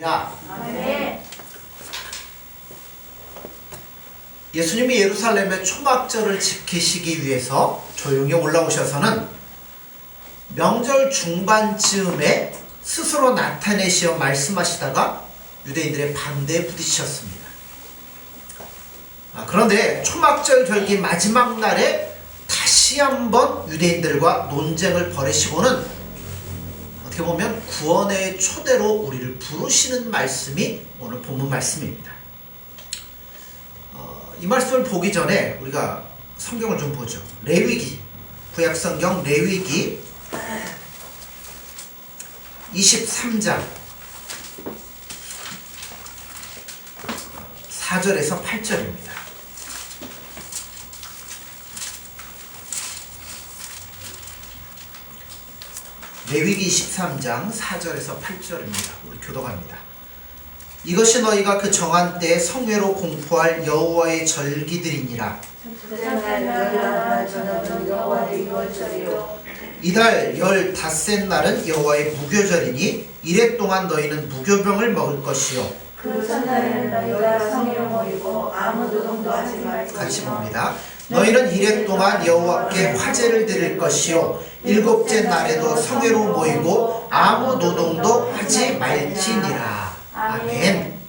야, 아멘. 예수님이 예루살렘의 초막절을 지키시기 위해서 조용히 올라오셔서는 명절 중반쯤에 스스로 나타내시어 말씀하시다가 유대인들의 반대에 부딪히셨습니다. 그런데 초막절 절기 마지막 날에 다시 한번 유대인들과 논쟁을 벌이시고는 어떻게 보면 구원의 초대로 우리를 부르시는 말씀이 오늘 본문 말씀입니다. 이 말씀을 보기 전에 우리가 성경을 좀 보죠. 레위기, 구약성경 레위기 23장 4절에서 8절입니다. 레위기 23장 4절에서 8절입니다. 우리 교독합니다. 이것이 너희가 그 정한 때에 성회로 공포할 여호와의 절기들이니라. 이달 15셋 날은 여호와의 무교절이니 이래 동안 너희는 무교병을 먹을 것이요. 그 전날에는 너희가 성회로 모이고 아무 노동도 하지 말고. 같이 봅니다. 너희는 이래 동안 여호와께 화제를 드릴 것이요. 일곱째 날에도 성회로 모이고 아무 노동도 하지 말지니라. 아멘.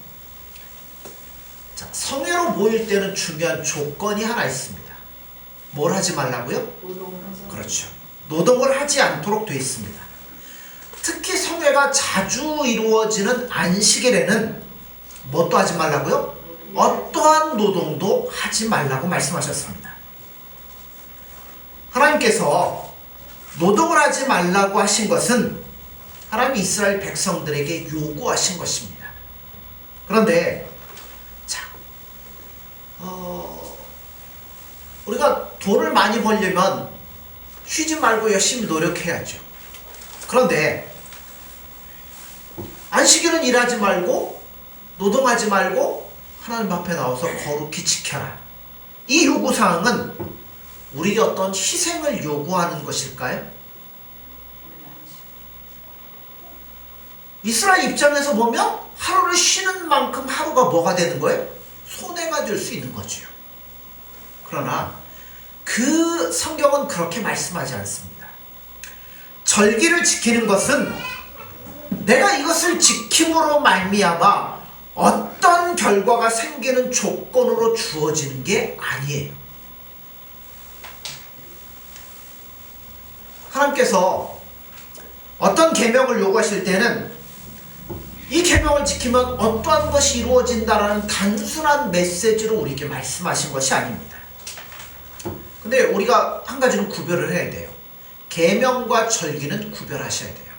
자, 성회로 모일 때는 중요한 조건이 하나 있습니다. 뭘 하지 말라고요? 그렇죠. 노동을 하지 않도록 되어 있습니다. 특히 성회가 자주 이루어지는 안식일에는 뭣도 하지 말라고요? 어떠한 노동도 하지 말라고 말씀하셨습니다. 하나님께서 노동을 하지 말라고 하신 것은 하나님이 이스라엘 백성들에게 요구하신 것입니다. 그런데 자, 우리가 돈을 많이 벌려면 쉬지 말고 열심히 노력해야죠. 그런데 안식일은 일하지 말고 노동하지 말고 하나님 앞에 나와서 거룩히 지켜라. 이 요구사항은 우리에게 어떤 희생을 요구하는 것일까요? 이스라엘 입장에서 보면 하루를 쉬는 만큼 하루가 뭐가 되는 거예요? 손해가 될 수 있는 거죠. 그러나 그 성경은 그렇게 말씀하지 않습니다. 절기를 지키는 것은 내가 이것을 지킴으로 말미암아 어떤 결과가 생기는 조건으로 주어지는 게 아니에요. 하나님께서 어떤 계명을 요구하실 때는 이 계명을 지키면 어떠한 것이 이루어진다라는 단순한 메시지로 우리에게 말씀하신 것이 아닙니다. 근데 우리가 한 가지는 구별을 해야 돼요. 계명과 절기는 구별하셔야 돼요.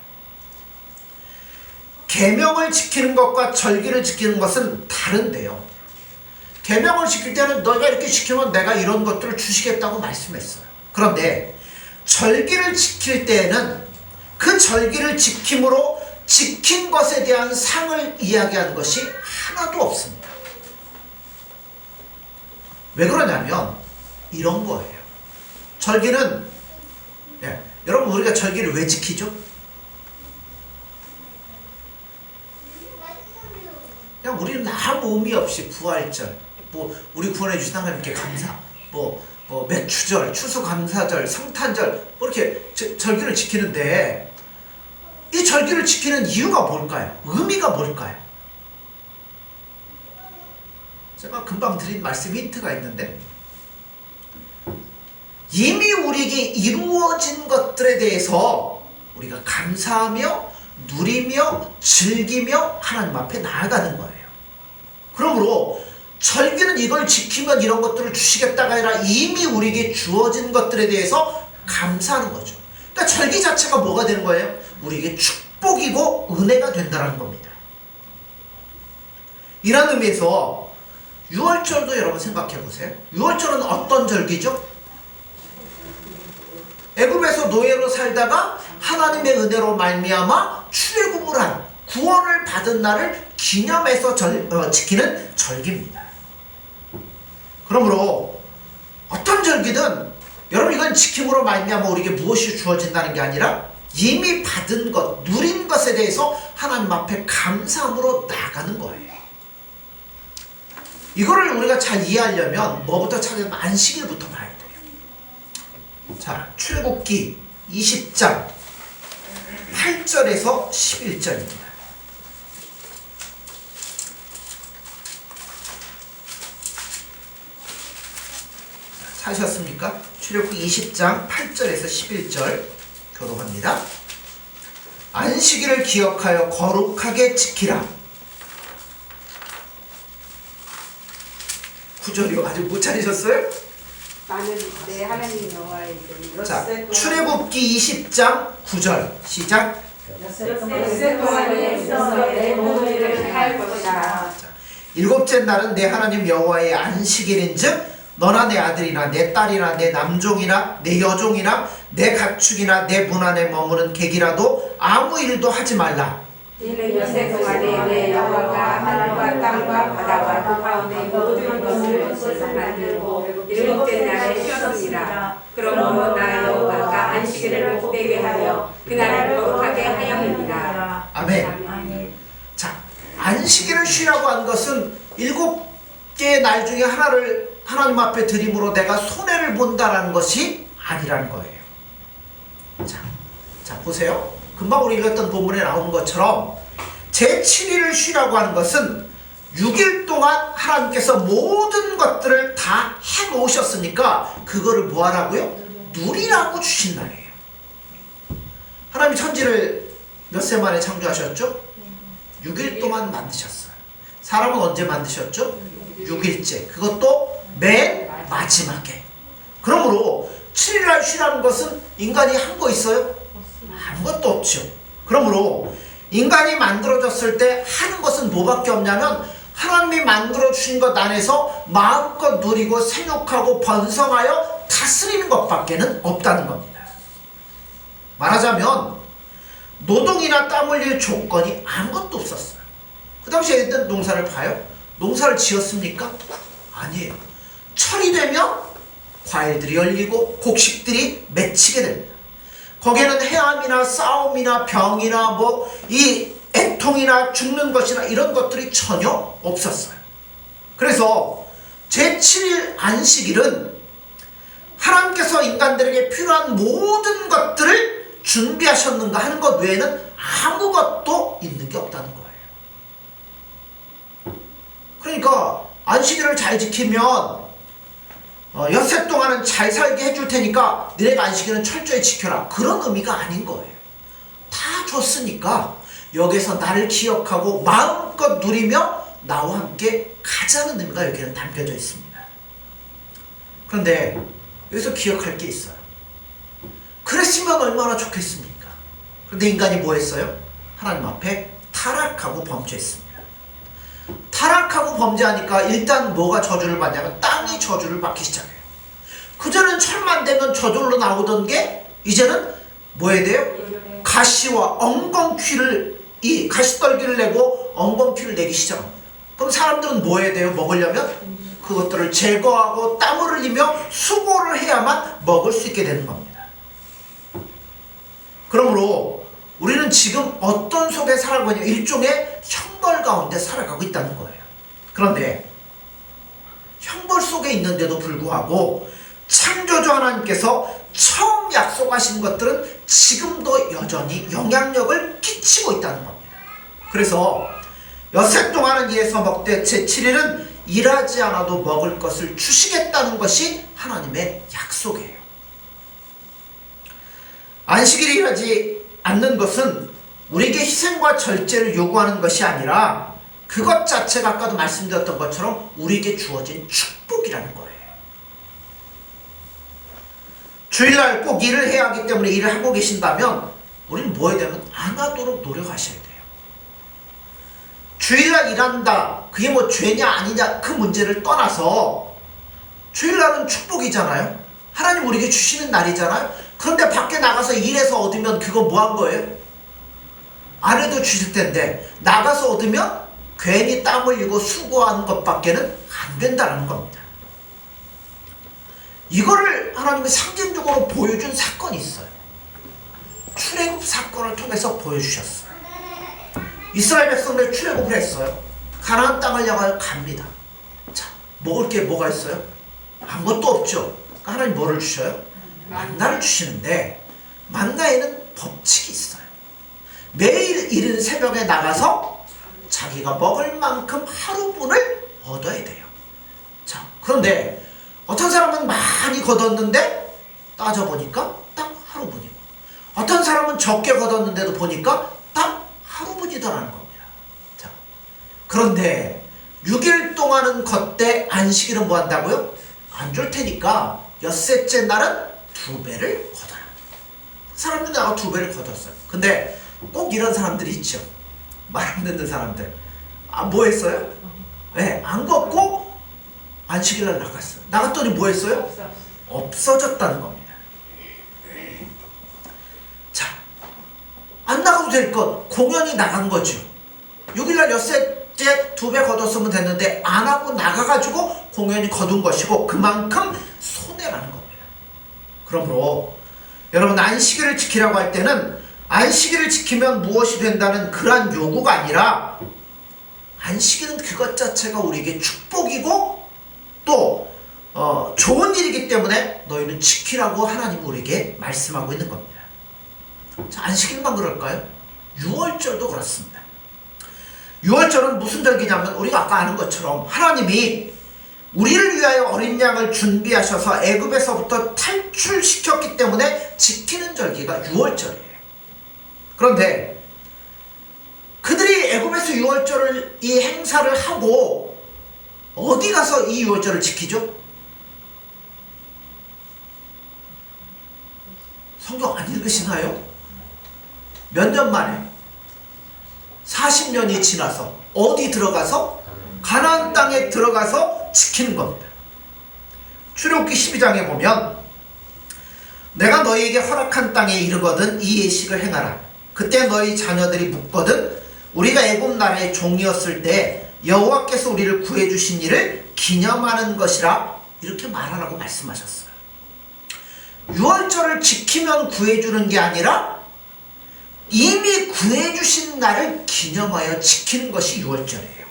계명을 지키는 것과 절기를 지키는 것은 다른데요. 계명을 지킬 때는 너희가 이렇게 지키면 내가 이런 것들을 주시겠다고 말씀했어요. 그런데 절기를 지킬 때에는 그 절기를 지킴으로 지킨 것에 대한 상을 이야기하는 것이 하나도 없습니다. 왜 그러냐면 이런 거예요. 절기는 여러분 우리가 절기를 왜 지키죠? 그냥 우리는 아무 의미 없이 부활절, 우리 구원해 주신 하나님께 감사, 맥주절, 추수감사절, 성탄절 이렇게 절기를 지키는데 이 절기를 지키는 이유가 뭘까요? 의미가 뭘까요? 제가 금방 드린 말씀 힌트가 있는데 이미 우리에게 이루어진 것들에 대해서 우리가 감사하며 누리며 즐기며 하나님 앞에 나아가는 거예요. 그러므로 절기는 이걸 지키면 이런 것들을 주시겠다가 아니라 이미 우리에게 주어진 것들에 대해서 감사하는 거죠. 그러니까 절기 자체가 뭐가 되는 거예요? 우리에게 축복이고 은혜가 된다는 겁니다. 이런 의미에서 유월절도 여러분 생각해 보세요. 유월절은 어떤 절기죠? 애굽에서 노예로 살다가 하나님의 은혜로 말미암아 출애굽을 한 구원을 받은 날을 기념해서 지키는 절기입니다. 그러므로 어떤 절기든 여러분 이건 지킴으로 말미암아 우리에게 무엇이 주어진다는 게 아니라 이미 받은 것, 누린 것에 대해서 하나님 앞에 감사함으로 나가는 거예요. 이거를 우리가 잘 이해하려면 뭐부터 찾으면 안식일부터 봐야 돼요. 자, 출애굽기 20장 8절에서 11절입니다. 찾으셨습니까? 출애굽기 20장 8절에서 11절 교독합니다. 안식일을 기억하여 거룩하게 지키라. 9절이요. 아직 못 찾으셨어요? 나는 내 하나님 여호와의 이름으로 자, 출애굽기 20장 9절 시작. 엿새 동안에 있어서 내 모든 일을 할 것이다. 일곱째 날은 내 하나님 여호와의 안식일인즉 너나 내 아들이나 내 딸이나 내 남종이나 내 여종이나 내 가축이나 내 문 안에 머무는 객이라도 아무 일도 하지 말라. 이는 엿새 동안에 내 여호와가 하늘과 땅과 바다와 그 가운데 모든 것을 만들고 일곱째 날에 쉬었습니다. 그러므로 나 여호와가 안식일을 복되게 하여 그날을 거룩하게 하였느니라. 아멘. 아멘. 자, 안식일을 쉬라고 한 것은 7개의 날 중에 하나를 하나님 앞에 드림으로 내가 손해를 본다라는 것이 아니라는 거예요. 자, 보세요. 금방 우리 읽었던 본문에 나오는 것처럼 제7일을 쉬라고 하는 것은 6일 동안 하나님께서 모든 것들을 다 해놓으셨으니까 그거를 뭐 하라고요? 누리라고 주신 날이에요. 하나님이 천지를 몇 세 만에 창조하셨죠? 6일 동안 만드셨어요. 사람은 언제 만드셨죠? 6일째. 그것도 맨 마지막에. 그러므로 7일날 쉬라는 것은 인간이 한 거 있어요? 아무것도 없죠. 그러므로 인간이 만들어졌을 때 하는 것은 뭐밖에 없냐면 하나님이 만들어주신 것 안에서 마음껏 누리고 생육하고 번성하여 다스리는 것밖에는 없다는 겁니다. 말하자면 노동이나 땀 흘릴 조건이 아무것도 없었어요. 그 당시에 애들 농사를 봐요? 농사를 지었습니까? 아니에요. 철이 되면 과일들이 열리고 곡식들이 맺히게 됩니다. 거기에는 해함이나 싸움이나 병이나 이 애통이나 죽는 것이나 이런 것들이 전혀 없었어요. 그래서 제7일 안식일은 하나님께서 인간들에게 필요한 모든 것들을 준비하셨는가 하는 것 외에는 아무것도 있는 게 없다는 거예요. 그러니까 안식일을 잘 지키면 엿새 동안은 잘 살게 해줄 테니까 너네가 안식일은 철저히 지켜라. 그런 의미가 아닌 거예요. 다 줬으니까 여기서 나를 기억하고 마음껏 누리며 나와 함께 가자는 의미가 여기는 담겨져 있습니다. 그런데 여기서 기억할 게 있어요. 그랬으면 얼마나 좋겠습니까? 그런데 인간이 뭐 했어요? 하나님 앞에 타락하고 범죄했습니다. 타락하고 범죄하니까 일단 뭐가 저주를 받냐면 땅이 저주를 받기 시작해요. 그전엔 철만 되면 저절로 나오던 게 이제는 뭐 해야 돼요? 가시와 엉겅퀴를 이 가시떨기를 내고 엉겅퀴를 내기 시작합니다. 그럼 사람들은 뭐 해야 돼요? 먹으려면 그것들을 제거하고 땀을 흘리며 수고를 해야만 먹을 수 있게 되는 겁니다. 그러므로 우리는 지금 어떤 속에 살아가고 있냐, 일종의 형벌 가운데 살아가고 있다는 거예요. 그런데 형벌 속에 있는데도 불구하고 창조주 하나님께서 처음 약속하신 것들은 지금도 여전히 영향력을 끼치고 있다는 겁니다. 그래서 엿새 동안은 이에서 먹되 제7일은 일하지 않아도 먹을 것을 주시겠다는 것이 하나님의 약속이에요. 안식일이 일하지 않는 것은 우리에게 희생과 절제를 요구하는 것이 아니라 그것 자체가 아까도 말씀드렸던 것처럼 우리에게 주어진 축복이라는 거예요. 주일날 꼭 일을 해야 하기 때문에 일을 하고 계신다면 우리는 뭐 해야 되면 안 하도록 노력하셔야 돼요. 주일날 일한다, 그게 뭐 죄냐 아니냐 그 문제를 떠나서 주일날은 축복이잖아요. 하나님 우리에게 주시는 날이잖아요. 그런데 밖에 나가서 일해서 얻으면 그거 뭐 한 거예요? 안 해도 주실 텐데 나가서 얻으면 괜히 땀 흘리고 수고하는 것밖에는 안 된다는 겁니다. 이거를 하나님이 상징적으로 보여준 사건이 있어요. 출애굽 사건을 통해서 보여주셨어요. 이스라엘 백성들 출애굽을 했어요. 가나안 땅을 향하여 갑니다. 자, 먹을 게 뭐가 있어요? 아무것도 없죠. 그러니까 하나님 뭐를 주셔요? 만나를 주시는데 만나에는 법칙이 있어요. 매일 이른 새벽에 나가서 자기가 먹을 만큼 하루분을 얻어야 돼요. 자, 그런데 어떤 사람은 많이 거뒀는데 따져보니까 딱 하루분이고, 어떤 사람은 적게 거뒀는데도 보니까 딱 하루분이더라는 겁니다. 자, 그런데 6일 동안은 걷되 안식일은 뭐 한다고요? 안 줄 테니까 엿새째 날은 2배를 걷어라. 사람들 나가 2배를 걷었어요. 근데 꼭 이런 사람들이 있죠. 말 안 듣는 사람들. 아, 뭐 했어요? 네, 안 걷고 안식일날 나갔어요. 나갔더니 뭐 했어요? 없어졌다는 겁니다. 자, 안 나가도 될 것, 공연히 나간 거죠. 6일날 엿새째 2배 걷었으면 됐는데 안 하고 나가가지고 공연히 거둔 것이고 그만큼 손해라는 겁니다. 그러므로 여러분, 안식일을 지키라고 할 때는 안식일을 지키면 무엇이 된다는 그러한 요구가 아니라, 안식일은 그것 자체가 우리에게 축복이고 또 좋은 일이기 때문에 너희는 지키라고 하나님 우리에게 말씀하고 있는 겁니다. 자, 안식일만 그럴까요? 유월절도 그렇습니다. 유월절은 무슨 절기냐면 우리가 아까 아는 것처럼 하나님이 우리를 위하여 어린 양을 준비하셔서 애굽에서부터 탈출시켰기 때문에 지키는 절기가 유월절이에요. 그런데 그들이 애굽에서 유월절을 이 행사를 하고 어디 가서 이 유월절을 지키죠? 성경 안 읽으시나요? 몇 년 만에 40년이 지나서 어디 들어가서? 가나안 땅에 들어가서 지키는 겁니다. 출애굽기 12장에 보면 내가 너희에게 허락한 땅에 이르거든 이 예식을 행하라. 그때 너희 자녀들이 묻거든 우리가 애굽 나라의 종이었을 때 여호와께서 우리를 구해주신 일을 기념하는 것이라, 이렇게 말하라고 말씀하셨어요. 유월절을 지키면 구해주는 게 아니라 이미 구해주신 날을 기념하여 지키는 것이 유월절이에요.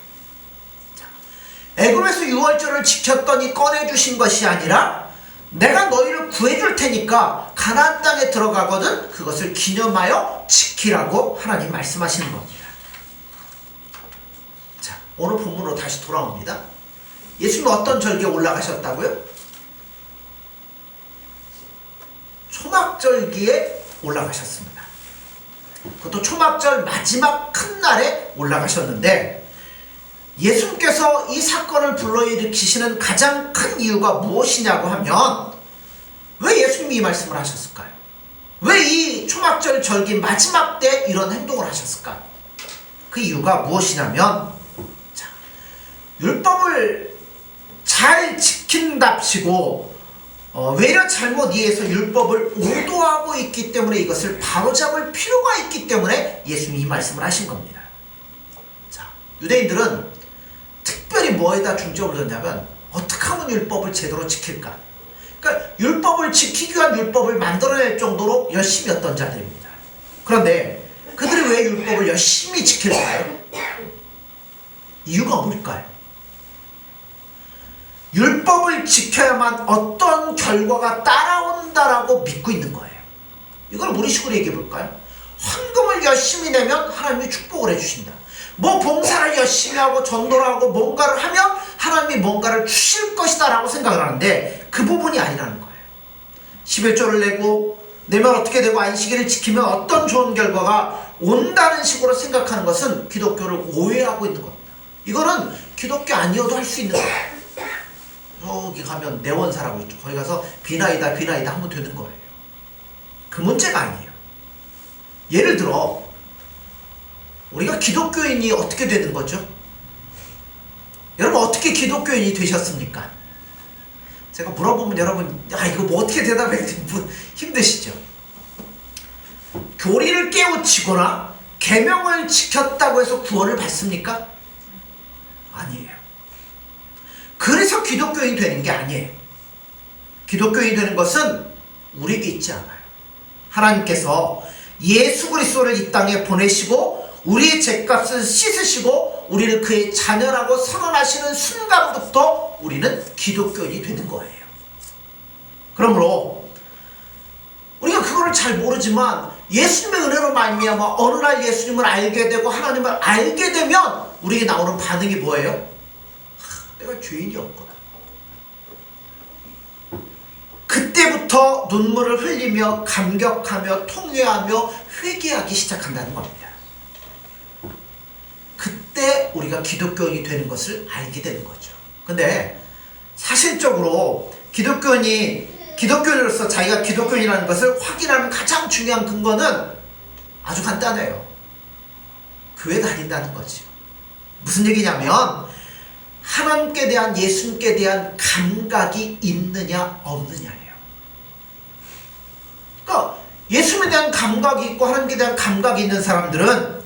애굽에서 유월절을 지켰더니 꺼내주신 것이 아니라 내가 너희를 구해줄 테니까 가나안 땅에 들어가거든 그것을 기념하여 지키라고 하나님 말씀하시는 겁니다. 자, 오늘 본문으로 다시 돌아옵니다. 예수님 어떤 절기에 올라가셨다고요? 초막절기에 올라가셨습니다. 그것도 초막절 마지막 큰 날에 올라가셨는데, 예수님께서 이 사건을 불러일으키시는 가장 큰 이유가 무엇이냐고 하면, 왜 예수님이 이 말씀을 하셨을까요? 왜 이 초막절 절기 마지막 때 이런 행동을 하셨을까요? 그 이유가 무엇이냐면, 자, 율법을 잘 지킨답시고 외려 잘못 이해해서 율법을 오도하고 있기 때문에 이것을 바로잡을 필요가 있기 때문에 예수님이 이 말씀을 하신 겁니다. 자, 유대인들은 특별히 뭐에다 중점을 뒀냐면 어떻게 하면 율법을 제대로 지킬까? 그러니까 율법을 지키기 위한 율법을 만들어낼 정도로 열심히 했던 자들입니다. 그런데 그들이 왜 율법을 열심히 지킬까요? 이유가 뭘까요? 율법을 지켜야만 어떤 결과가 따라온다라고 믿고 있는 거예요. 이걸 우리식으로 얘기해 볼까요? 헌금을 열심히 내면 하나님이 축복을 해주신다. 뭐 봉사를 열심히 하고 전도를 하고 뭔가를 하면 하나님이 뭔가를 주실 것이다 라고 생각을 하는데 그 부분이 아니라는 거예요. 11조를 내면 어떻게 되고 안식일을 지키면 어떤 좋은 결과가 온다는 식으로 생각하는 것은 기독교를 오해하고 있는 겁니다. 이거는 기독교 아니어도 할 수 있는 거예요. 여기 가면 내원사라고 있죠. 거기 가서 비나이다 하면 되는 거예요. 그 문제가 아니에요. 예를 들어 우리가 기독교인이 어떻게 되는 거죠? 여러분 어떻게 기독교인이 되셨습니까? 제가 물어보면 여러분 이거 뭐 어떻게 대답해야지 힘드시죠? 교리를 깨우치거나 계명을 지켰다고 해서 구원을 받습니까? 아니에요. 그래서 기독교인이 되는 게 아니에요. 기독교인이 되는 것은 우리에게 있지 않아요. 하나님께서 예수 그리스도를 이 땅에 보내시고 우리의 죄값을 씻으시고 우리를 그의 자녀라고 선언하시는 순간부터 우리는 기독교인이 되는 거예요. 그러므로 우리가 그거를 잘 모르지만 예수님의 은혜로 말미암아 어느 날 예수님을 알게 되고 하나님을 알게 되면 우리에게 나오는 반응이 뭐예요? 내가 죄인이었구나. 그때부터 눈물을 흘리며 감격하며 통회하며 회개하기 시작한다는 겁니다. 그때 우리가 기독교인이 되는 것을 알게 되는 거죠. 근데 사실적으로 기독교인으로서 자기가 기독교인이라는 것을 확인하는 가장 중요한 근거는 아주 간단해요. 교회 다닌다는 거죠. 무슨 얘기냐면 하나님께 대한, 예수님께 대한 감각이 있느냐 없느냐예요. 그러니까 예수님에 대한 감각이 있고 하나님께 대한 감각이 있는 사람들은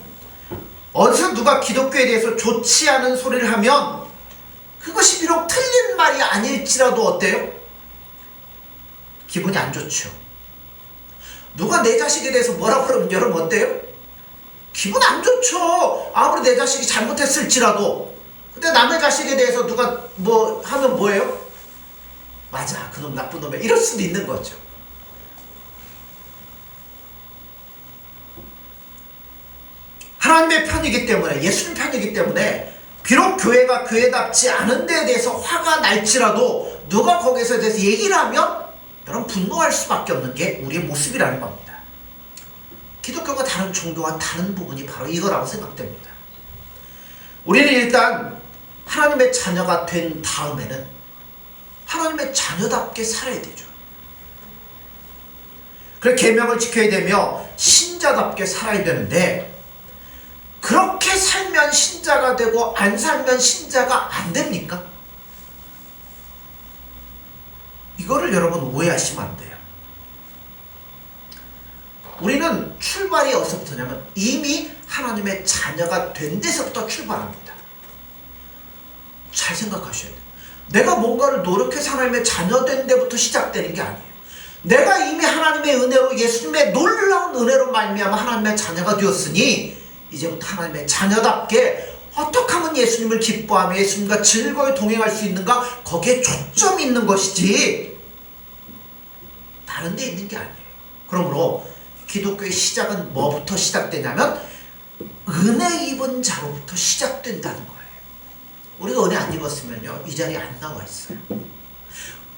어디서 누가 기독교에 대해서 좋지 않은 소리를 하면 그것이 비록 틀린 말이 아닐지라도 어때요? 기분이 안 좋죠. 누가 내 자식에 대해서 뭐라고 그러면 여러분 어때요? 기분 안 좋죠. 아무리 내 자식이 잘못했을지라도. 근데 남의 자식에 대해서 누가 뭐 하면 뭐예요? 맞아, 그놈 나쁜 놈이야, 이럴 수도 있는 거죠. 하나님의 편이기 때문에, 예수님 편이기 때문에 비록 교회가 교회답지 않은 데에 대해서 화가 날지라도 누가 거기서 대해서 얘기를 하면 여러분 분노할 수밖에 없는 게 우리의 모습이라는 겁니다. 기독교가 다른 종교와 다른 부분이 바로 이거라고 생각됩니다. 우리는 일단 하나님의 자녀가 된 다음에는 하나님의 자녀답게 살아야 되죠. 그래서 계명을 지켜야 되며 신자답게 살아야 되는데 그렇게 살면 신자가 되고 안 살면 신자가 안 됩니까? 이거를 여러분 오해하시면 안 돼요. 우리는 출발이 어디서부터냐면 이미 하나님의 자녀가 된 데서부터 출발합니다. 잘 생각하셔야 돼요. 내가 뭔가를 노력해서 하나님의 자녀 된 데부터 시작되는 게 아니에요. 내가 이미 하나님의 은혜로, 예수님의 놀라운 은혜로 말미암아 하나님의 자녀가 되었으니 이제부터 하나님의 자녀답게 어떻게 하면 예수님을 기뻐하며 예수님과 즐거이 동행할 수 있는가, 거기에 초점이 있는 것이지 다른 데 있는 게 아니에요. 그러므로 기독교의 시작은 뭐부터 시작되냐면 은혜 입은 자로부터 시작된다는 거예요. 우리가 은혜 안 입었으면요 이 자리에 안 나와 있어요.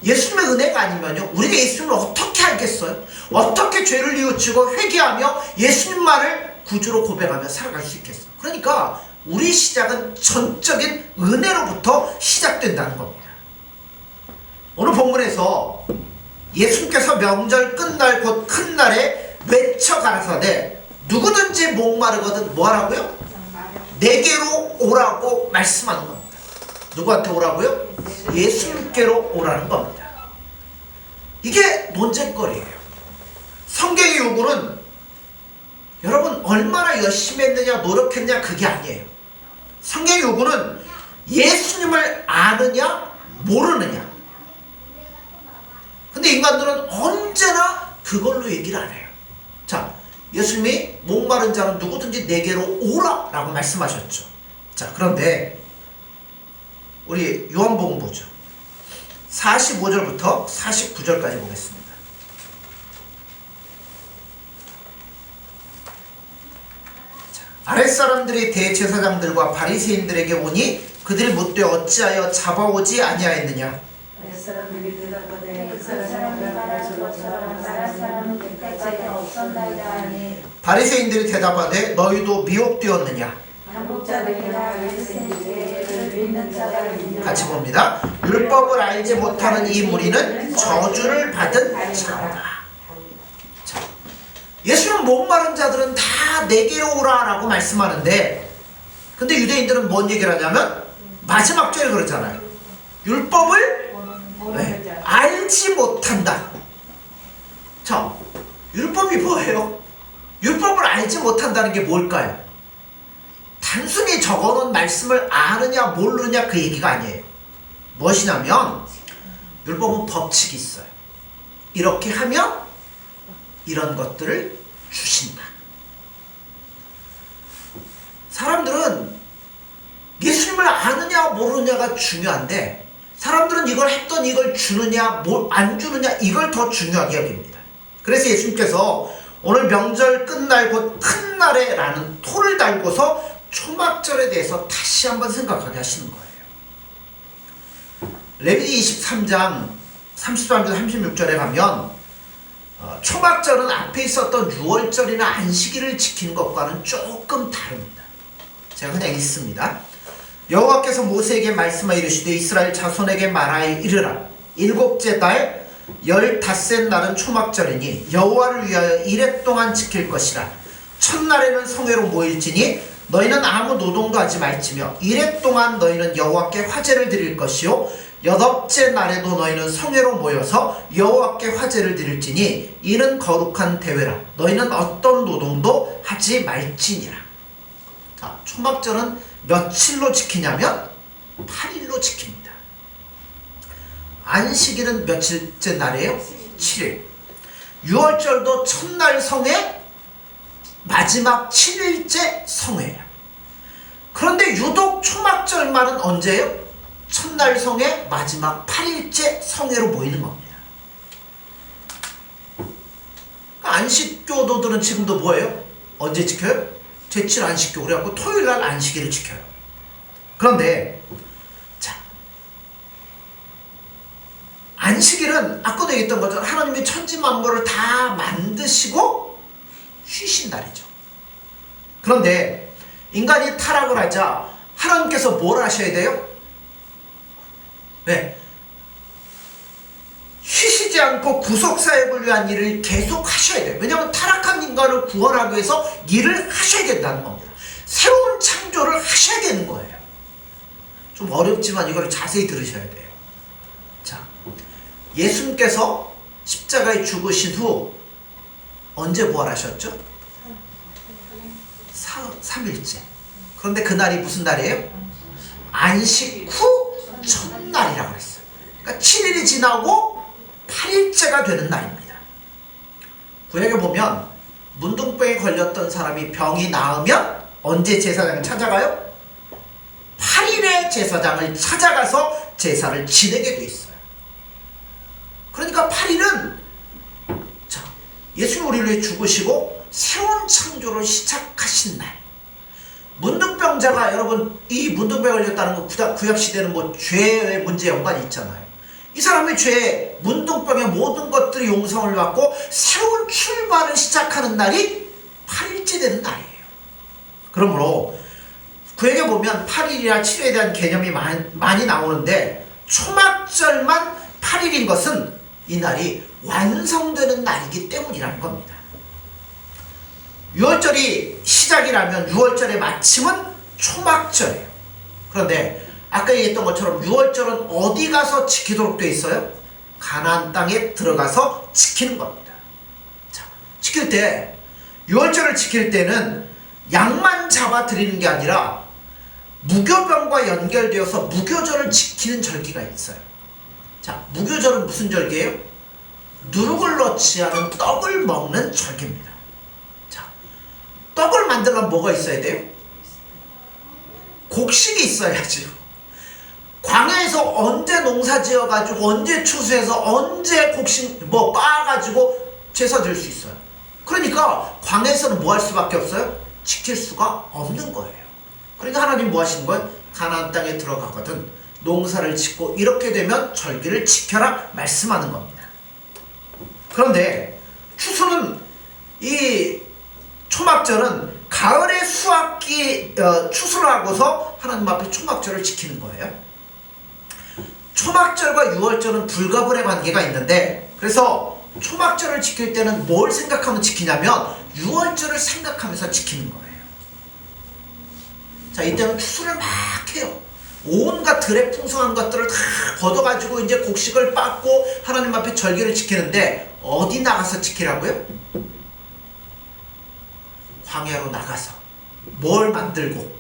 예수님의 은혜가 아니면요 우리가 예수님을 어떻게 알겠어요? 어떻게 죄를 뉘우치고 회개하며 예수님만을 구주로 고백하며 살아갈 수 있겠어요? 그러니까 우리 시작은 전적인 은혜로부터 시작된다는 겁니다. 오늘 본문에서 예수님께서 명절 끝날 곧 큰 날에 외쳐 가라사대 누구든지 목마르거든 뭐하라고요? 내게로 오라고 말씀하는 겁니다. 누구한테 오라고요? 예수님께로 오라는 겁니다. 이게 논쟁거리예요. 성경의 요구는 여러분 얼마나 열심히 했느냐 노력했냐 그게 아니에요. 성경의 요구는 예수님을 아느냐 모르느냐. 근데 인간들은 언제나 그걸로 얘기를 안 해요. 자, 예수님이 목마른 자는 누구든지 내게로 오라 라고 말씀하셨죠. 자, 그런데 우리 요한복음 보죠. 45절부터 49절까지 보겠습니다. 자, 아랫사람들이 대제사장들과 바리새인들에게 오니 그들이 묻되 어찌하여 잡아오지 아니하였느냐. 사람들이 대답하되 그 사람을 말하시고 저런 사람은 때까지 없었나이다 하니 바리새인들이 대답하되 너희도 미혹되었느냐. 한국자들이나 바리새인들에게 믿는 자가 있느냐. 같이 봅니다. 율법을 알지 못하는 이 무리는 저주를 받은 자다. 자, 예수는 목마른 자들은 다 내게로 오라 라고 말씀하는데 근데 유대인들은 뭔 얘기를 하냐면 마지막 절에 그러잖아요. 율법을 알지 못한다. 자, 율법이 뭐예요? 율법을 알지 못한다는 게 뭘까요? 단순히 적어놓은 말씀을 아느냐 모르느냐 그 얘기가 아니에요. 무엇이냐면 율법은 법칙이 있어요. 이렇게 하면 이런 것들을 주신다. 사람들은 예수님을 아느냐 모르느냐가 중요한데 사람들은 이걸 했던 이걸 주느냐 안 주느냐 이걸 더 중요하게 여깁니다. 그래서 예수님께서 오늘 명절 끝날 곧 큰 날에 라는 토를 달고서 초막절에 대해서 다시 한번 생각하게 하시는 거예요. 레위기 23장 33절 36절에 가면 초막절은 앞에 있었던 유월절이나 안식일을 지키는 것과는 조금 다릅니다. 제가 그냥 읽습니다. 여호와께서 모세에게 말씀하여 이르시되 이스라엘 자손에게 말하여 이르라. 일곱째 달 15째 날은 초막절이니 여호와를 위하여 이레 동안 지킬 것이라. 첫날에는 성회로 모일지니 너희는 아무 노동도 하지 말지며 이레 동안 너희는 여호와께 화제를 드릴 것이요 여덟째 날에도 너희는 성회로 모여서 여호와께 화제를 드릴지니 이는 거룩한 대회라. 너희는 어떤 노동도 하지 말지니라. 자, 초막절은 며칠로 지키냐면 8일로 지킵니다. 안식일은 며칠째 날이에요? 7일. 유월절도 첫날 성회, 마지막 7일째 성회예요. 그런데 유독 초막절만은 언제예요? 첫날 성회, 마지막 8일째 성회로 모이는 겁니다. 그러니까 안식교도들은 지금도 뭐예요? 언제 지켜요? 제7 안식교. 그래갖고 토요일날 안식일을 지켜요. 그런데 자, 안식일은 아까도 얘기했던 것처럼 하나님이 천지 만물을 다 만드시고 쉬신 날이죠. 그런데 인간이 타락을 하자 하나님께서 뭘 하셔야 돼요? 네, 쉬시지 않고 구속사역을 위한 일을 계속 하셔야 돼요. 왜냐하면 타락한 인간을 구원하기 위해서 일을 하셔야 된다는 겁니다. 새로운 창조를 하셔야 되는 거예요. 좀 어렵지만 이거를 자세히 들으셔야 돼요. 자, 예수님께서 십자가에 죽으신 후 언제 부활하셨죠? 3일째. 그런데 그날이 무슨 날이에요? 안식 후 첫날이라고 했어요. 그러니까 7일이 지나고 8일째가 되는 날입니다. 구약에 보면 문둥병에 걸렸던 사람이 병이 나으면 언제 제사장을 찾아가요? 8일에 제사장을 찾아가서 제사를 지내게 돼 있어요. 그러니까 8일은 자, 예수님 우리를 위해 죽으시고 새로운 창조를 시작하신 날. 문둥병자가 여러분 이 문둥병에 걸렸다는 거 구약시대는 뭐 죄의 문제에 연관이 있잖아요. 이 사람의 죄, 문둥병의 모든 것들이 용서를 받고 새로운 출발을 시작하는 날이 8일째 되는 날이에요. 그러므로 구약에 보면 8일이나 7일에 대한 개념이 많이 나오는데 초막절만 8일인 것은 이 날이 완성되는 날이기 때문이라는 겁니다. 6월절이 시작이라면 6월절의 마침은 초막절이에요. 그런데 아까 얘기했던 것처럼 6월절은 어디 가서 지키도록 되어 있어요? 가나안 땅에 들어가서 지키는 겁니다. 자, 지킬 때 6월절을 지킬 때는 양만 잡아 드리는 게 아니라 무교병과 연결되어서 무교절을 지키는 절기가 있어요. 자, 무교절은 무슨 절기예요? 누룩을 넣지 않은 떡을 먹는 절기입니다. 떡을 만들려면 뭐가 있어야 돼요? 곡식이 있어야죠. 광야에서 언제 농사 지어가지고 언제 추수해서 언제 곡식 뭐 빻아가지고 제사 드릴 수 있어요. 그러니까 광야에서는 뭐 할 수밖에 없어요? 지킬 수가 없는 거예요. 그러니까 하나님 뭐 하시는 거예요? 가나안 땅에 들어가거든 농사를 짓고 이렇게 되면 절기를 지켜라 말씀하는 겁니다. 그런데 추수는 이 초막절은 가을의 수확기 추수를 하고서 하나님 앞에 초막절을 지키는 거예요. 초막절과 유월절은 불가분의 관계가 있는데 그래서 초막절을 지킬 때는 뭘 생각하면 지키냐면 유월절을 생각하면서 지키는 거예요. 자, 이때는 추수를 막 해요. 온갖 들의 풍성한 것들을 다 걷어가지고 이제 곡식을 빻고 하나님 앞에 절기를 지키는데 어디 나가서 지키라고요? 광야로 나가서 뭘 만들고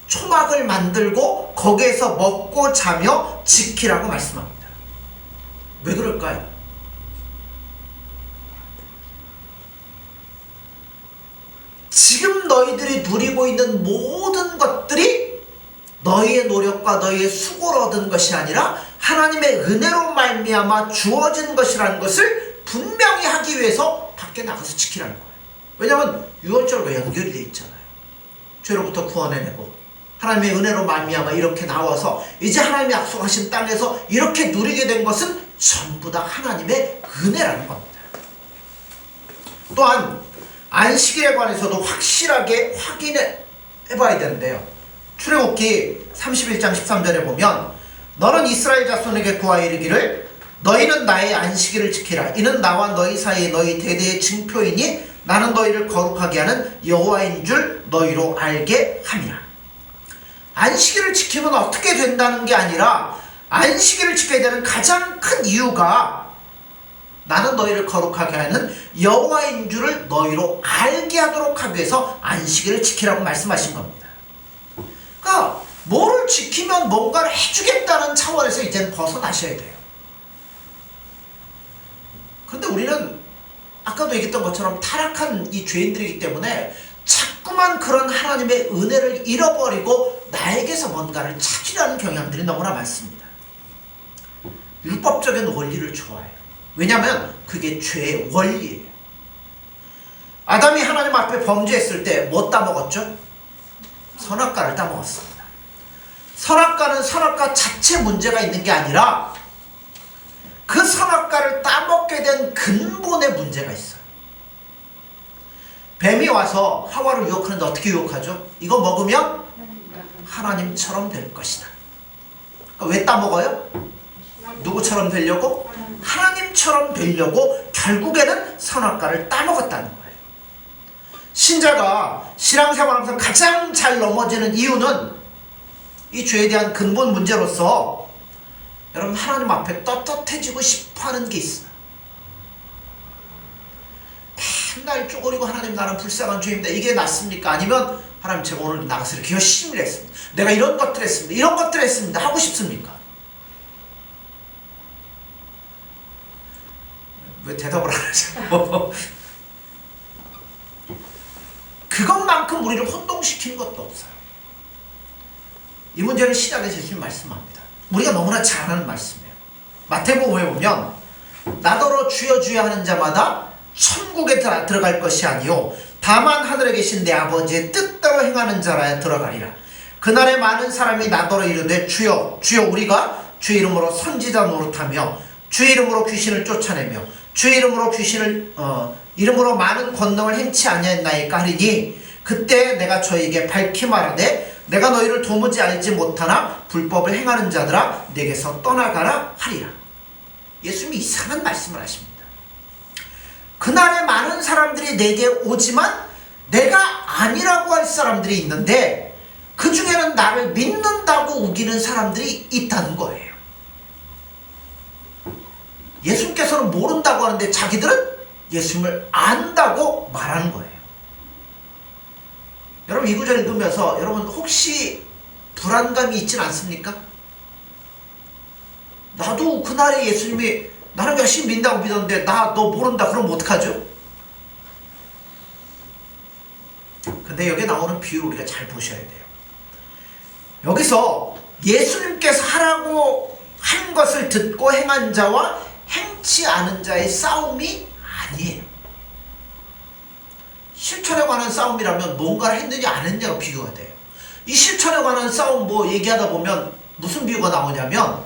초막을 만들고 거기에서 먹고 자며 지키라고 말씀합니다. 왜 그럴까요? 지금 너희들이 누리고 있는 모든 것들이 너희의 노력과 너희의 수고로 얻은 것이 아니라 하나님의 은혜로 말미암아 주어진 것이라는 것을 분명히 하기 위해서 밖에 나가서 지키라는 거예요. 왜냐하면 유월절과 연결이 돼 있잖아요. 죄로부터 구원해내고 하나님의 은혜로 말미암아 이렇게 나와서 이제 하나님이 약속하신 땅에서 이렇게 누리게 된 것은 전부 다 하나님의 은혜라는 겁니다. 또한 안식일에 관해서도 확실하게 확인해 봐야 되는데요. 출애굽기 31장 13절에 보면 너는 이스라엘 자손에게 구하여 이르기를 너희는 나의 안식일을 지키라. 이는 나와 너희 사이에 너희 대대의 증표이니 나는 너희를 거룩하게 하는 여호와인 줄 너희로 알게 함이라. 안식일을 지키면 어떻게 된다는 게 아니라 안식일을 지켜야 되는 가장 큰 이유가 나는 너희를 거룩하게 하는 여호와인 줄을 너희로 알게 하도록 하기 위해서 안식일을 지키라고 말씀하신 겁니다. 그러니까 뭐를 지키면 뭔가를 해주겠다는 차원에서 이제는 벗어나셔야 돼요. 그런데 우리는 아까도 얘기했던 것처럼 타락한 이 죄인들이기 때문에 자꾸만 그런 하나님의 은혜를 잃어버리고 나에게서 뭔가를 찾으려는 경향들이 너무나 많습니다. 율법적인 원리를 좋아해요. 왜냐하면 그게 죄의 원리예요. 아담이 하나님 앞에 범죄했을 때 뭐 따먹었죠? 선악과를 따먹었습니다. 선악과는 선악과 자체 문제가 있는 게 아니라 그 선악과를 따먹게 된 근본의 문제가 있어요. 뱀이 와서 하와를 유혹하는데 어떻게 유혹하죠? 이거 먹으면 하나님처럼 될 것이다. 그러니까 왜 따먹어요? 누구처럼 되려고? 하나님처럼 되려고 결국에는 선악과를 따먹었다는 거예요. 신자가 신앙생활하면서 가장 잘 넘어지는 이유는 이 죄에 대한 근본 문제로서 여러분 하나님 앞에 떳떳해지고 싶어하는 게 있어요. 맨날 쪼그리고 하나님 나는 불쌍한 죄입니다. 이게 낫습니까? 아니면 하나님 제가 오늘 나가서 이렇게 열심히 했습니다. 내가 이런 것들 했습니다. 이런 것들 했습니다. 하고 싶습니까? 왜 대답을 안 하죠? 그것만큼 우리를 혼동시키는 것도 없어요. 이 문제는 시작에서 예수님 말씀합니다. 우리가 너무나 잘 아는 말씀이에요. 마태복음에 보면 나더러 주여 주여 하는 자마다 천국에 들어갈 것이 아니요 다만 하늘에 계신 내 아버지의 뜻대로 행하는 자라야 들어가리라. 그날에 많은 사람이 나더러 이르되 주여 주여 우리가 주의 이름으로 선지자 노릇하며 주의 이름으로 귀신을 쫓아내며 주의 이름으로 많은 권능을 행치 아니하였나이까 하리니 그때 내가 저에게 밝히 말하되 내가 너희를 도무지 알지 못하나 불법을 행하는 자들아 내게서 떠나가라 하리라. 예수님이 이상한 말씀을 하십니다. 그날에 많은 사람들이 내게 오지만 내가 아니라고 할 사람들이 있는데 그 중에는 나를 믿는다고 우기는 사람들이 있다는 거예요. 예수님께서는 모른다고 하는데 자기들은 예수님을 안다고 말하는 거예요. 여러분 이 구절 읽으면서 여러분 혹시 불안감이 있진 않습니까? 나도 그날에 예수님이 나는 열심히 믿는다고 믿었는데 너 모른다 그러면 어떡하죠? 근데 여기 나오는 비유를 우리가 잘 보셔야 돼요. 여기서 예수님께서 하라고 한 것을 듣고 행한 자와 행치 않은 자의 싸움이 아니에요. 실천에 관한 싸움이라면 뭔가를 했느냐 안 했느냐가 비교가 돼요. 이 실천에 관한 싸움 뭐 얘기하다 보면 무슨 비유가 나오냐면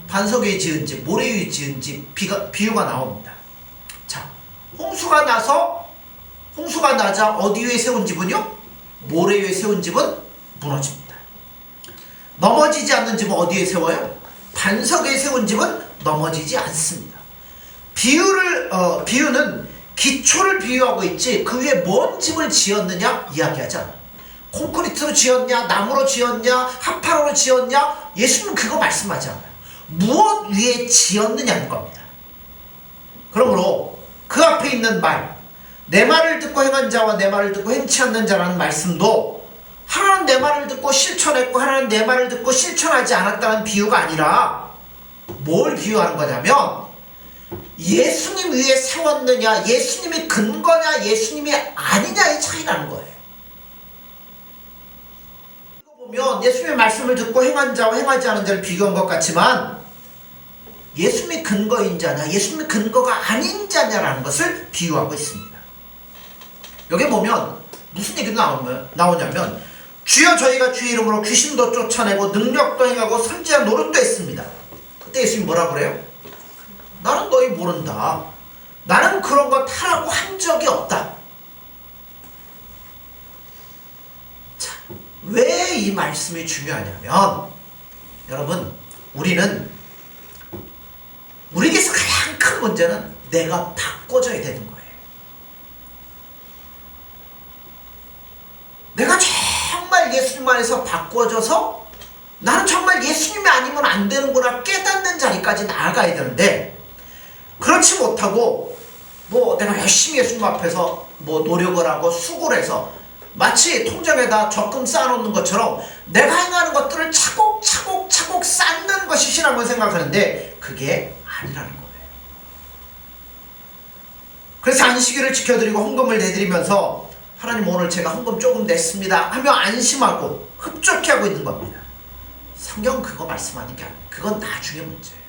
반석 위에 지은 집, 모래 위에 지은 집 비유가 나옵니다. 자, 홍수가 나자 어디 위에 세운 집은요? 모래 위에 세운 집은 무너집니다. 넘어지지 않는 집은 어디에 세워요? 반석 위에 세운 집은 넘어지지 않습니다. 비유는 기초를 비유하고 있지 그 위에 뭔 집을 지었느냐 이야기하지 않아요. 콘크리트로 지었냐, 나무로 지었냐, 합판으로 지었냐, 예수님은 그거 말씀하지 않아요. 무엇 위에 지었느냐는 겁니다. 그러므로 그 앞에 있는 말, 내 말을 듣고 행한 자와 내 말을 듣고 행치 않는 자라는 말씀도 하나는 내 말을 듣고 실천했고 하나는 내 말을 듣고 실천하지 않았다는 비유가 아니라 뭘 비유하는 거냐면 예수님 위에 세웠느냐, 예수님이 근거냐, 예수님이 아니냐의 차이라는 거예요. 이거 보면 예수님의 말씀을 듣고 행한 자와 행하지 않은 자를 비교한 것 같지만 예수님이 근거인 자냐, 예수님이 근거가 아닌 자냐라는 것을 비유하고 있습니다. 여기 보면 무슨 얘기가 나오냐면 주여 저희가 주의 이름으로 귀신도 쫓아내고 능력도 행하고 선지자 노릇도 했습니다. 그때 예수님이 뭐라 그래요? 나는 너희 모른다. 나는 그런 것 하라고 한 적이 없다. 자, 왜 이 말씀이 중요하냐면 여러분, 우리에게서 가장 큰 문제는 내가 바꿔져야 되는 거예요. 내가 정말 예수님 안에서 바꿔져서 나는 정말 예수님이 아니면 안 되는구나 깨닫는 자리까지 나아가야 되는데, 그렇지 못하고 내가 열심히 예수님 앞에서 노력을 하고 수고를 해서 마치 통장에다 적금 쌓아놓는 것처럼 내가 행하는 것들을 차곡차곡 쌓는 것이 신앙을 생각하는데 그게 아니라는 거예요. 그래서 안식일을 지켜드리고 헌금을 내드리면서 하나님 오늘 제가 헌금 조금 냈습니다 하며 안심하고 흡족해하고 있는 겁니다. 성경 그거 말씀하는 게 아니에요. 그건 나중의 문제예요.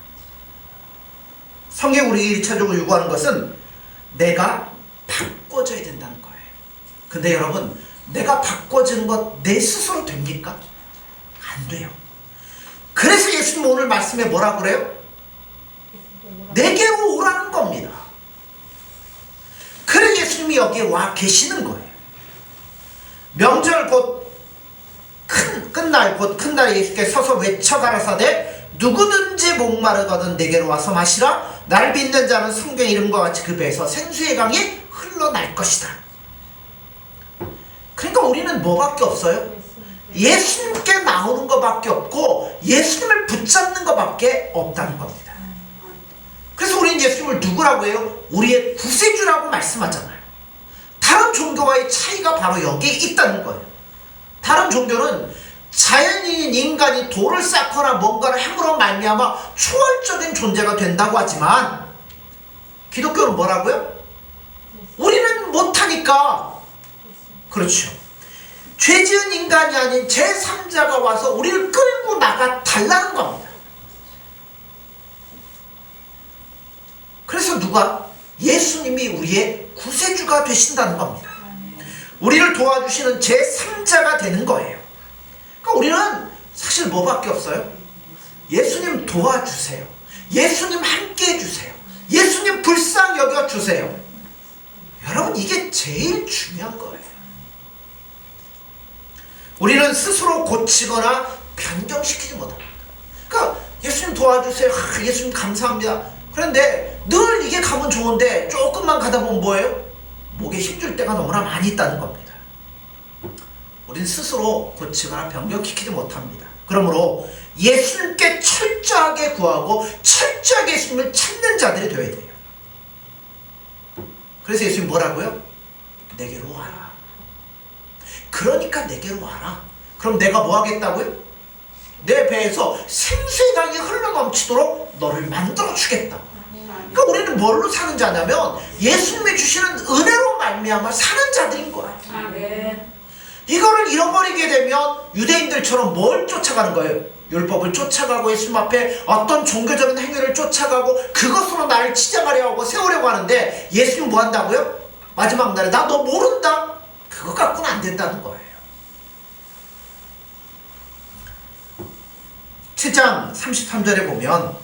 성경이 우리에게 1차적으로 요구하는 것은 내가 바꿔져야 된다는 거예요. 근데 여러분, 내가 바꿔지는 것 내 스스로 됩니까? 안 돼요. 그래서 예수님 오늘 말씀에 뭐라 그래요? 내게로 오라는 겁니다. 그래서 예수님이 여기에 와 계시는 거예요. 명절 곧 큰 날 예수께서 서서 외쳐 가라사대 누구든지 목마르거든 내게로 와서 마시라. 날 믿는 자는 성경 이름과 같이 그 배에서 생수의 강이 흘러날 것이다. 그러니까 우리는 뭐밖에 없어요? 예수님께 나오는 것밖에 없고 예수님을 붙잡는 것밖에 없다는 겁니다. 그래서 우리는 예수님을 누구라고 해요? 우리의 구세주라고 말씀하잖아요. 다른 종교와의 차이가 바로 여기에 있다는 거예요. 다른 종교는 자연인인 인간이 돌을 쌓거나 뭔가를 함으로 말미암아 초월적인 존재가 된다고 하지만 기독교는 뭐라고요? 우리는 못하니까. 그렇죠. 죄 지은 인간이 아닌 제3자가 와서 우리를 끌고 나가 달라는 겁니다. 그래서 누가? 예수님이 우리의 구세주가 되신다는 겁니다. 우리를 도와주시는 제3자가 되는 거예요. 그러니까 우리는 사실 뭐밖에 없어요? 예수님 도와주세요. 예수님 함께 해주세요. 예수님 불쌍히 여겨주세요. 여러분, 이게 제일 중요한 거예요. 우리는 스스로 고치거나 변경시키지 못합니다. 그러니까 예수님 도와주세요. 예수님 감사합니다. 그런데 늘 이게 가면 좋은데 조금만 가다 보면 뭐예요? 목에 힘줄 때가 너무나 많이 있다는 겁니다. 우리는 스스로 고치거나 변경시키지 못합니다. 그러므로 예수님께 철저하게 구하고 철저하게 예수님을 찾는 자들이 되어야 돼요. 그래서 예수님 뭐라고요? 내게로 와라. 그러니까 내게로 와라. 그럼 내가 뭐 하겠다고요? 내 배에서 생수의 강이 흘러넘치도록 너를 만들어 주겠다. 그러니까 우리는 뭘로 사는 자냐면 예수님이 주시는 은혜로 말미암아 사는 자들인 거예요. 이거를 잃어버리게 되면 유대인들처럼 뭘 쫓아가는 거예요? 율법을 쫓아가고 예수님 앞에 어떤 종교적인 행위를 쫓아가고 그것으로 나를 치장하려 하고 세우려고 하는데 예수님 뭐 한다고요? 마지막 날에 나 너 모른다. 그거 갖고는 안 된다는 거예요. 7장 33절에 보면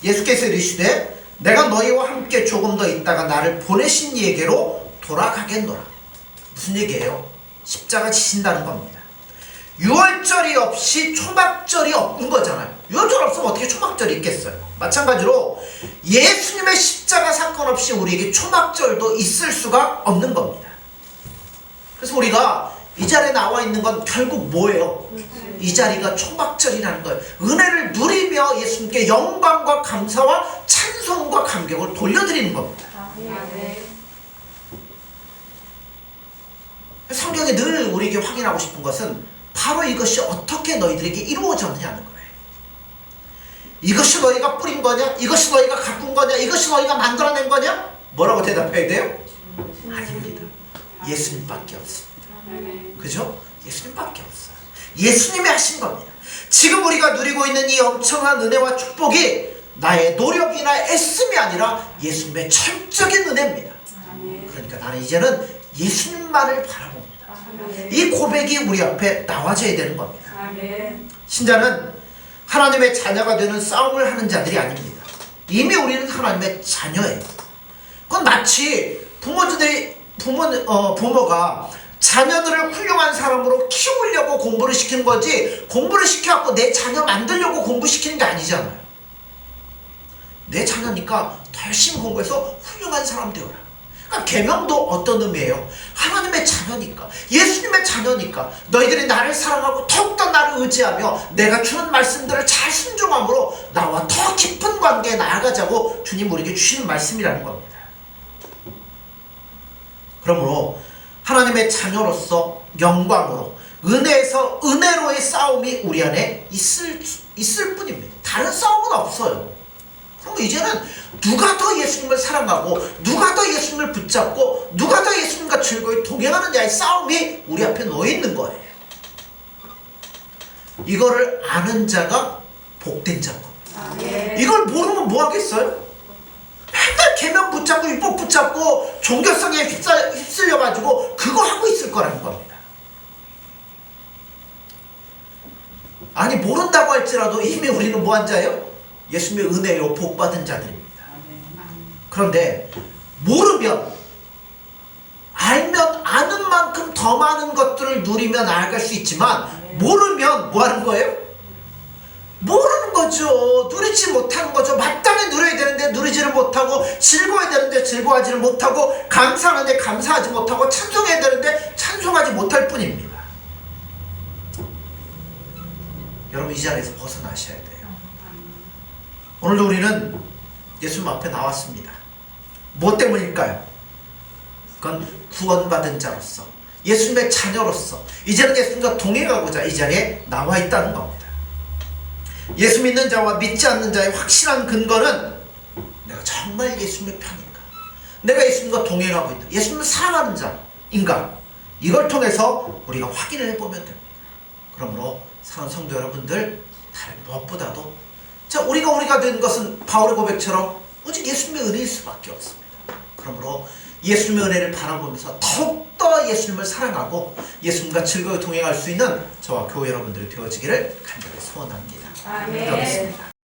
예수께서 이르시되 내가 너희와 함께 조금 더 있다가 나를 보내신 이에게로 돌아가겠노라. 무슨 얘기예요? 십자가 지신다는 겁니다. 유월절이 없이 초막절이 없는 거잖아요. 유월절 없으면 어떻게 초막절이 있겠어요? 마찬가지로 예수님의 십자가 사건 없이 우리에게 초막절도 있을 수가 없는 겁니다. 그래서 우리가 이 자리에 나와 있는 건 결국 뭐예요? 이 자리가 초막절이라는 거예요. 은혜를 누리며 예수님께 영광과 감사와 찬송과 감격을 돌려드리는 겁니다. 성경이 늘 우리에게 확인하고 싶은 것은 바로 이것이 어떻게 너희들에게 이루어졌느냐는 거예요. 이것이 너희가 뿌린 거냐? 이것이 너희가 가꾼 거냐? 이것이 너희가 만들어낸 거냐? 뭐라고 대답해야 돼요? 아닙니다. 예수님밖에 없습니다. 그죠? 예수님밖에 없어요. 예수님이 하신 겁니다. 지금 우리가 누리고 있는 이 엄청난 은혜와 축복이 나의 노력이나 애씀이 아니라 예수님의 철저한 은혜입니다. 그러니까 나는 이제는 예수님만을 바라봅니다. 이 고백이 우리 앞에 나와져야 되는 겁니다. 신자는 하나님의 자녀가 되는 싸움을 하는 자들이 아닙니다. 이미 우리는 하나님의 자녀예요. 그건 마치 부모가 자녀들을 훌륭한 사람으로 키우려고 공부를 시키는 거지, 공부를 시켜갖고 내 자녀 만들려고 공부시키는 게 아니잖아요. 내 자녀니까 더 열심히 공부해서 훌륭한 사람 되어라. 그러니까 계명도 어떤 의미예요? 하나님의 자녀니까, 예수님의 자녀니까 너희들이 나를 사랑하고 더욱더 나를 의지하며 내가 주는 말씀들을 잘 순종함으로 나와 더 깊은 관계에 나아가자고 주님 우리에게 주시는 말씀이라는 겁니다. 그러므로 하나님의 자녀로서 영광으로 은혜에서 은혜로의 싸움이 우리 안에 있을 뿐입니다. 다른 싸움은 없어요. 그럼 이제는 누가 더 예수님을 사랑하고 누가 더 예수님을 붙잡고 누가 더 예수님과 즐거이 동행하느냐의 싸움이 우리 앞에 놓여 있는 거예요. 이거를 아는 자가 복된 자인 겁니다. 이걸 모르면 뭐 하겠어요? 맨날 계명 붙잡고 율법 붙잡고 종교성에 휩쓸려가지고 그거 하고 있을 거라는 겁니다. 아니 모른다고 할지라도 이미 우리는 뭐한 자예요? 예수님의 은혜로 복받은 자들입니다. 그런데 모르면, 알면 아는 만큼 더 많은 것들을 누리며 나아갈 수 있지만 모르면 뭐 하는 거예요? 모르는 거죠. 누리지 못하는 거죠. 마땅히 누려야 되는데 누리지를 못하고, 즐거워야 되는데 즐거워하지를 못하고, 감사하는데 감사하지 못하고, 찬송해야 되는데 찬송하지 못할 뿐입니다. 여러분 이 자리에서 벗어나셔야 돼요. 오늘도 우리는 예수님 앞에 나왔습니다. 뭐 때문일까요? 그건 구원받은 자로서, 예수님의 자녀로서 이제는 예수님과 동행하고자 이 자리에 나와 있다는 겁니다. 예수 믿는 자와 믿지 않는 자의 확실한 근거는 내가 정말 예수님의 편인가, 내가 예수님과 동행하고 있다, 예수님을 사랑하는 자인가, 이걸 통해서 우리가 확인을 해보면 됩니다. 그러므로 사랑하는 성도 여러분들, 다른 무엇보다도 우리가 된 것은 바울의 고백처럼 오직 예수님의 은혜일 수밖에 없습니다. 그러므로 예수님의 은혜를 바라보면서 더욱더 예수님을 사랑하고 예수님과 즐거이 동행할 수 있는 저와 교회 여러분들이 되어지기를 간절히 소원합니다. 아멘. 기도하겠습니다.